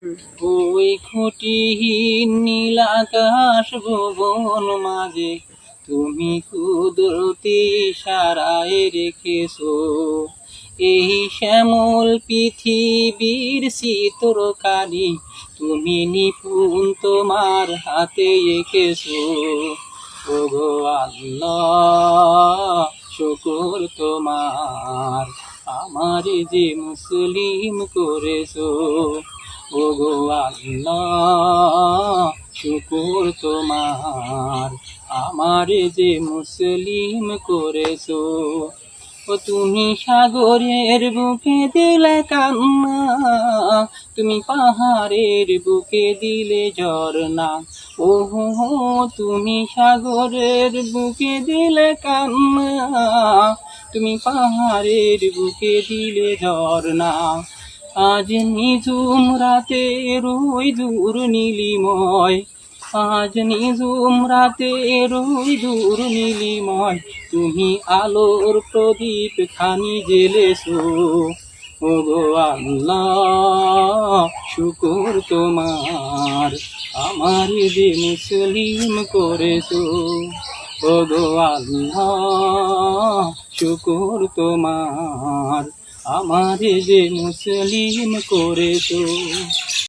ওই খুঁটিহীন নীল আকাশ ভুবন মাঝে তুমি কুদরতি ইশারায় রেখেছো এই শ্যামল পৃথিবীর চিত্রকারি তুমি নিপুণ তোমার হাতে এঁকেছো। ওগো আল্লাহ শুকর তোমার, আমার যে মুসলিম করেছো। ওগো আল্লাহ শুকর তোমার, আমার যে মুসলিম করেছো। ও তুমি সাগরের বুকে দিলে কান্না, তুমি পাহাড়ের বুকে দিলে ঝরনা। ও তুমি সাগরের বুকে দিলে কান্না, তুমি পাহাড়ের বুকে দিলে ঝরনা। আজ নিঝুম রাতের ওই দূর নীলিময়, আজ নিঝুম রাতের ওই দূর নীলিময়, তুমি আলোর প্রদীপ খানি জ্বেলেছো। ওগো আল্লাহ শুকর তোমার, আমার যে মুসলিম করেছো। ওগো আল্লাহ শুকর তোমার, আমার যে মুসলিম করেছো।